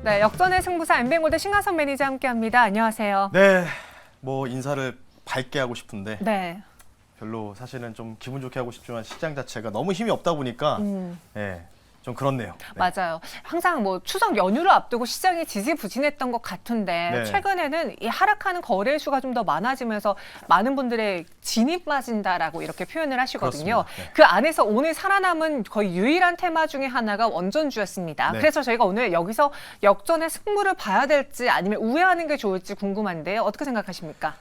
네, 역전의 승부사 엠뱅골드 신가선 매니저 함께합니다. 안녕하세요. 네, 뭐 인사를 밝게 하고 싶은데 네. 별로 사실은 좀 기분 좋게 하고 싶지만 시장 자체가 너무 힘이 없다 보니까 좀 그렇네요. 네. 맞아요. 항상 뭐 추석 연휴를 앞두고 시장이 지지부진했던 것 같은데 네. 최근에는 이 하락하는 거래 수가 좀 더 많아지면서 많은 분들의 진이 빠진다라고 이렇게 표현을 하시거든요. 그렇습니다. 네. 그 안에서 오늘 살아남은 거의 유일한 테마 중에 하나가 원전주였습니다. 네. 그래서 저희가 오늘 여기서 역전의 승부를 봐야 될지 아니면 우회하는 게 좋을지 궁금한데요. 어떻게 생각하십니까?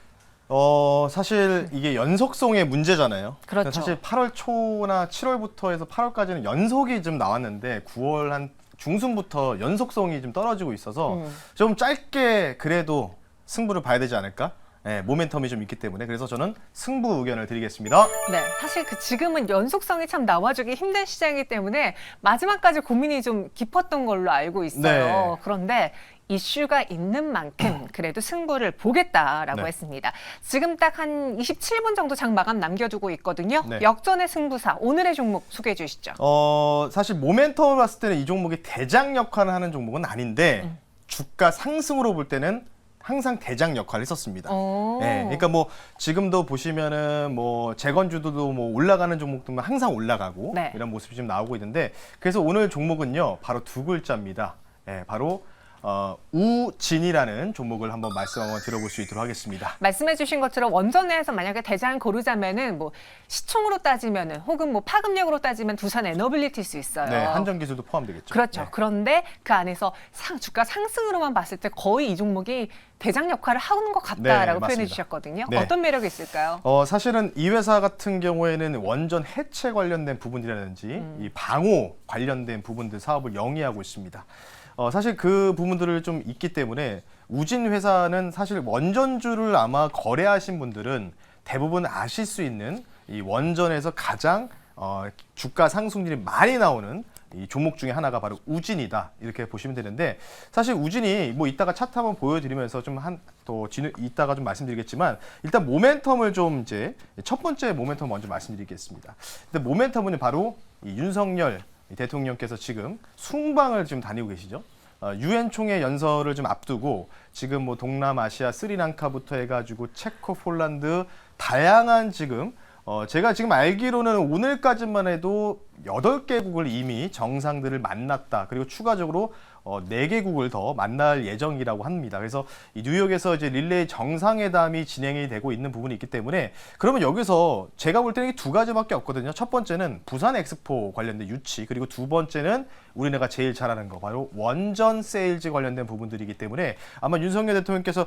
사실 이게 연속성의 문제잖아요. 그렇죠. 사실 8월 초나 7월부터 해서 8월까지는 연속이 좀 나왔는데 9월 한 중순부터 연속성이 좀 떨어지고 있어서 좀 짧게 그래도 승부를 봐야 되지 않을까? 네, 모멘텀이 좀 있기 때문에 그래서 저는 승부 의견을 드리겠습니다. 네, 사실 지금은 연속성이 참 나와주기 힘든 시장이기 때문에 마지막까지 고민이 좀 깊었던 걸로 알고 있어요. 네. 그런데 이슈가 있는 만큼 그래도 승부를 보겠다라고 네. 했습니다. 지금 딱 한 27분 정도 장 마감 남겨두고 있거든요. 네. 역전의 승부사, 오늘의 종목 소개해 주시죠. 사실 모멘텀을 봤을 때는 이 종목이 대장 역할을 하는 종목은 아닌데 주가 상승으로 볼 때는 항상 대장 역할을 했었습니다. 네, 그러니까 뭐 지금도 보시면은 뭐 재건주도 뭐 올라가는 종목들만 항상 올라가고 네. 이런 모습이 좀 나오고 있는데 그래서 오늘 종목은요 바로 두 글자입니다. 네, 바로 우진이라는 종목을 한번 들어볼 수 있도록 하겠습니다. 말씀해 주신 것처럼 원전에서 만약에 대장 고르자면은 뭐 시총으로 따지면은 혹은 뭐 파급력으로 따지면 두산 에너빌리티일 수 있어요. 네, 한전 기술도 포함되겠죠. 그렇죠. 네. 그런데 그 안에서 주가 상승으로만 봤을 때 거의 이 종목이 대장 역할을 하는 것 같다라고 네, 표현해 맞습니다. 주셨거든요. 네. 어떤 매력이 있을까요? 사실은 이 회사 같은 경우에는 원전 해체 관련된 부분이라든지 이 방호 관련된 부분들 사업을 영위하고 있습니다. 사실 그 부분들을 좀 있기 때문에 우진 회사는 사실 원전주를 아마 거래하신 분들은 대부분 아실 수 있는 이 원전에서 가장 주가 상승률이 많이 나오는 이 종목 중에 하나가 바로 우진이다 이렇게 보시면 되는데 사실 우진이 뭐 이따가 차트 한번 보여드리면서 이따가 좀 말씀드리겠지만 일단 모멘텀을 좀 이제 첫 번째 모멘텀 먼저 말씀드리겠습니다. 근데 모멘텀은 바로 이 윤석열 대통령께서 지금 순방을 지금 다니고 계시죠. 유엔 총회 연설을 좀 앞두고 지금 뭐 동남아시아 스리랑카부터 해가지고 체코, 폴란드 다양한 지금 제가 지금 알기로는 오늘까지만 해도 8개국을 이미 정상들을 만났다. 그리고 추가적으로 4개국을 더 만날 예정이라고 합니다. 그래서 이 뉴욕에서 이제 릴레이 정상회담이 진행이 되고 있는 부분이 있기 때문에 그러면 여기서 제가 볼 때는 두 가지밖에 없거든요. 첫 번째는 부산 엑스포 관련된 유치, 그리고 두 번째는 우리나라가 제일 잘하는 거 바로 원전 세일즈 관련된 부분들이기 때문에 아마 윤석열 대통령께서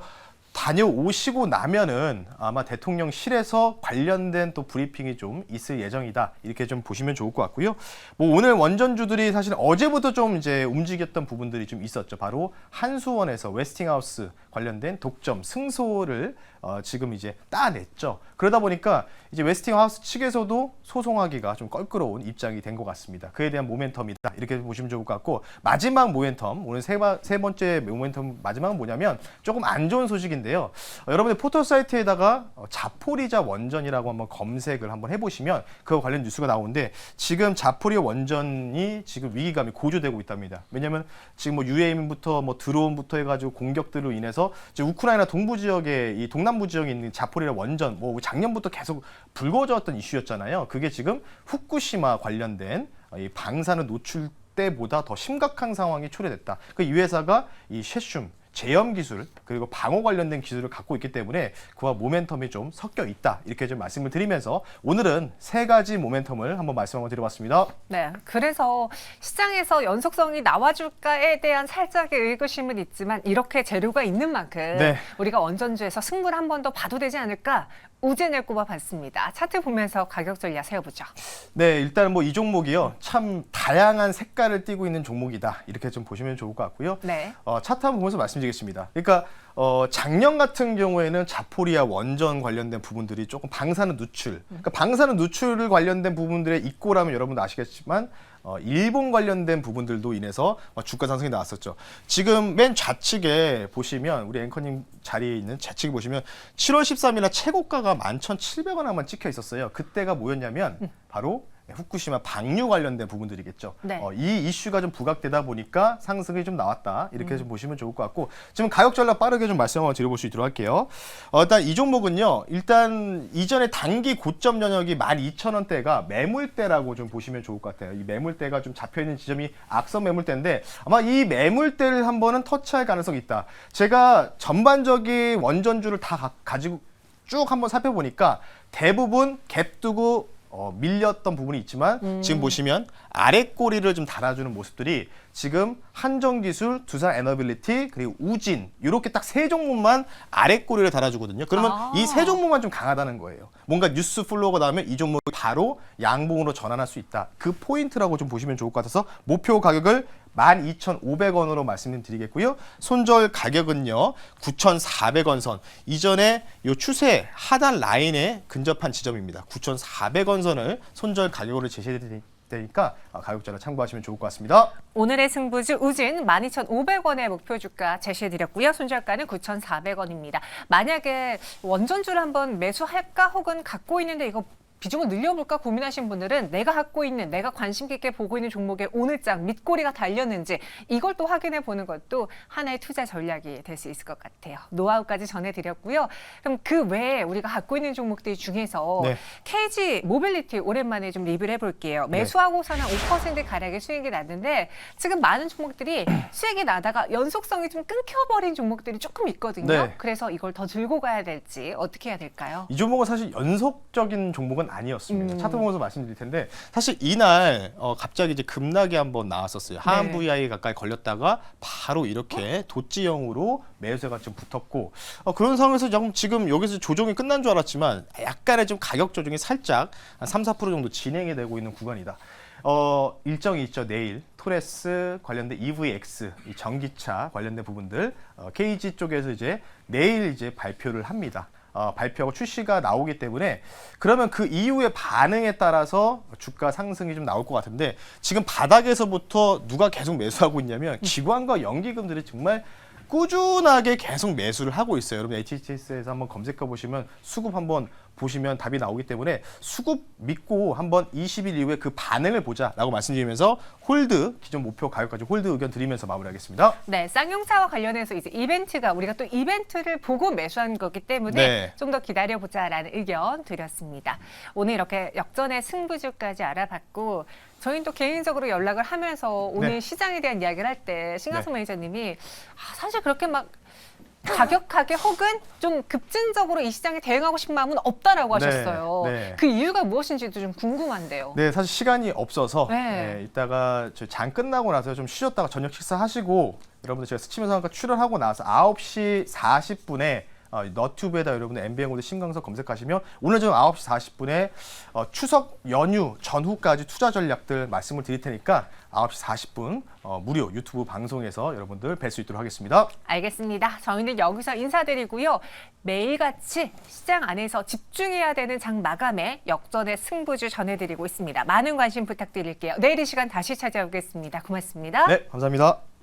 다녀오시고 나면은 아마 대통령실에서 관련된 또 브리핑이 좀 있을 예정이다. 이렇게 좀 보시면 좋을 것 같고요. 뭐 오늘 원전주들이 사실 어제부터 좀 이제 움직였던 부분들이 좀 있었죠. 바로 한수원에서 웨스팅하우스 관련된 독점 승소를 지금 이제 따냈죠. 그러다 보니까 이제 웨스팅하우스 측에서도 소송하기가 좀 껄끄러운 입장이 된 것 같습니다. 그에 대한 모멘텀이다. 이렇게 보시면 좋을 것 같고 마지막 모멘텀, 오늘 세 번째 모멘텀 마지막은 뭐냐면 조금 안 좋은 소식인데요. 여러분들 포털 사이트에다가 자포리자 원전이라고 한번 검색을 한번 해보시면 그거 관련 뉴스가 나오는데 지금 자포리자 원전이 지금 위기감이 고조되고 있답니다. 왜냐하면 지금 뭐 UAM부터 뭐 드론부터 해가지고 공격들로 인해서 이제 우크라이나 동부 지역에 이 동남부 지역에 있는 자포리자 원전 뭐 작년부터 계속 불거졌던 이슈였잖아요. 그게 지금 후쿠시마 관련된 이 방사능 노출 때보다 더 심각한 상황이 초래됐다. 이 회사가 이 셰슘 제염 기술 그리고 방호 관련된 기술을 갖고 있기 때문에 그와 모멘텀이 좀 섞여 있다. 이렇게 좀 말씀을 드리면서 오늘은 세 가지 모멘텀을 한번 드려봤습니다. 네, 그래서 시장에서 연속성이 나와줄까에 대한 살짝의 의구심은 있지만 이렇게 재료가 있는 만큼 네. 우리가 원전주에서 승부를 한 번 더 봐도 되지 않을까 우진을 꼽아봤습니다. 차트 보면서 가격 전략 세워보죠. 네, 일단 뭐 이 종목이요. 참 다양한 색깔을 띠고 있는 종목이다. 이렇게 좀 보시면 좋을 것 같고요. 네. 차트 한번 보면서 말씀드리겠습니다. 그러니까 작년 같은 경우에는 자포리아 원전 관련된 부분들이 조금 방사능 누출, 그러니까 방사능 누출 관련된 부분들의 입고라면 여러분도 아시겠지만 일본 관련된 부분들도 인해서 주가 상승이 나왔었죠. 지금 맨 좌측에 보시면 우리 앵커님 자리에 있는 좌측에 보시면 7월 13일날 최고가가 11,700원 한번 찍혀 있었어요. 그때가 뭐였냐면 바로 후쿠시마 방류 관련된 부분들이겠죠. 네. 이 이슈가 좀 부각되다 보니까 상승이 좀 나왔다. 이렇게 좀 보시면 좋을 것 같고 지금 가격 전략 빠르게 좀 말씀 한번 드려볼 수 있도록 할게요. 일단 이 종목은요. 일단 이전에 단기 고점 영역이 12,000원대가 매물대라고 좀 보시면 좋을 것 같아요. 이 매물대가 좀 잡혀있는 지점이 악성 매물대인데 아마 이 매물대를 한번은 터치할 가능성이 있다. 제가 전반적인 원전주를 다 가지고 쭉 한번 살펴보니까 대부분 갭 두고 밀렸던 부분이 있지만 지금 보시면 아래 꼬리를 좀 달아주는 모습들이 지금 한정기술, 두산에너빌리티 그리고 우진 이렇게 딱 세 종목만 아래 꼬리를 달아주거든요. 그러면 이 세 종목만 좀 강하다는 거예요. 뭔가 뉴스 플로우가 나오면 이 종목이 바로 양봉으로 전환할 수 있다. 그 포인트라고 좀 보시면 좋을 것 같아서 목표 가격을 12,500원으로 말씀드리겠고요. 손절 가격은요. 9,400원 선. 이전에 요 추세 하단 라인에 근접한 지점입니다. 9,400원 선을 손절 가격으로 제시해 드리니까 가격 전략 참고하시면 좋을 것 같습니다. 오늘의 승부주 우진 12,500원의 목표 주가 제시해드렸고요. 손절가는 9,400원입니다. 만약에 원전주를 한번 매수할까 혹은 갖고 있는데 이거 비중을 늘려볼까 고민하신 분들은 내가 갖고 있는, 내가 관심 깊게 보고 있는 종목의 오늘장 밑꼬리가 달렸는지 이걸 또 확인해 보는 것도 하나의 투자 전략이 될 수 있을 것 같아요. 노하우까지 전해드렸고요. 그럼 그 외에 우리가 갖고 있는 종목들 중에서 네. KG 모빌리티 오랜만에 좀 리뷰를 해볼게요. 매수하고서는 5%가량의 수익이 났는데 지금 많은 종목들이 수익이 나다가 연속성이 좀 끊겨버린 종목들이 조금 있거든요. 네. 그래서 이걸 더 들고 가야 될지 어떻게 해야 될까요? 이 종목은 사실 연속적인 종목은 아니었습니다. 차트 보면서 말씀드릴 텐데 사실 이날 갑자기 이제 급락이 한번 나왔었어요. 하한 네. VI 가까이 걸렸다가 바로 이렇게 도지형으로 매수세가 좀 붙었고 그런 상황에서 지금 여기서 조정이 끝난 줄 알았지만 약간의 좀 가격 조정이 살짝 한 3-4% 정도 진행이 되고 있는 구간이다. 일정이 있죠. 내일 토레스 관련된 EVX 이 전기차 관련된 부분들 KG 쪽에서 이제 내일 이제 발표를 합니다. 발표하고 출시가 나오기 때문에 그러면 그 이후의 반응에 따라서 주가 상승이 좀 나올 것 같은데 지금 바닥에서부터 누가 계속 매수하고 있냐면 기관과 연기금들이 정말 꾸준하게 계속 매수를 하고 있어요. 여러분 HHS에서 한번 검색해 보시면 수급 한번 보시면 답이 나오기 때문에 수급 믿고 한번 20일 이후에 그 반응을 보자라고 말씀드리면서 홀드 기존 목표 가격까지 홀드 의견 드리면서 마무리하겠습니다. 네, 쌍용차와 관련해서 이제 이벤트가 우리가 또 이벤트를 보고 매수한 거기 때문에 네. 좀 더 기다려보자라는 의견 드렸습니다. 오늘 이렇게 역전의 승부주까지 알아봤고 저희는 또 개인적으로 연락을 하면서 오늘 네. 시장에 대한 이야기를 할 때 신강수 매니저님이 사실 그렇게 막 가격하게 혹은 좀 급진적으로 이 시장에 대응하고 싶은 마음은 없다라고 네, 하셨어요. 네. 그 이유가 무엇인지도 좀 궁금한데요. 네, 사실 시간이 없어서 네. 이따가 저희 장 끝나고 나서 좀 쉬었다가 저녁 식사하시고 여러분들 제가 스치면서 한번 출연하고 나서 9시 40분에 너튜브에다 여러분들 MBN고대 신강석 검색하시면 오늘 저녁 9시 40분에 추석 연휴 전후까지 투자 전략들 말씀을 드릴 테니까 9시 40분 무료 유튜브 방송에서 여러분들 뵐 수 있도록 하겠습니다. 알겠습니다. 저희는 여기서 인사드리고요. 매일같이 시장 안에서 집중해야 되는 장 마감에 역전의 승부주 전해드리고 있습니다. 많은 관심 부탁드릴게요. 내일 이 시간 다시 찾아오겠습니다. 고맙습니다. 네, 감사합니다.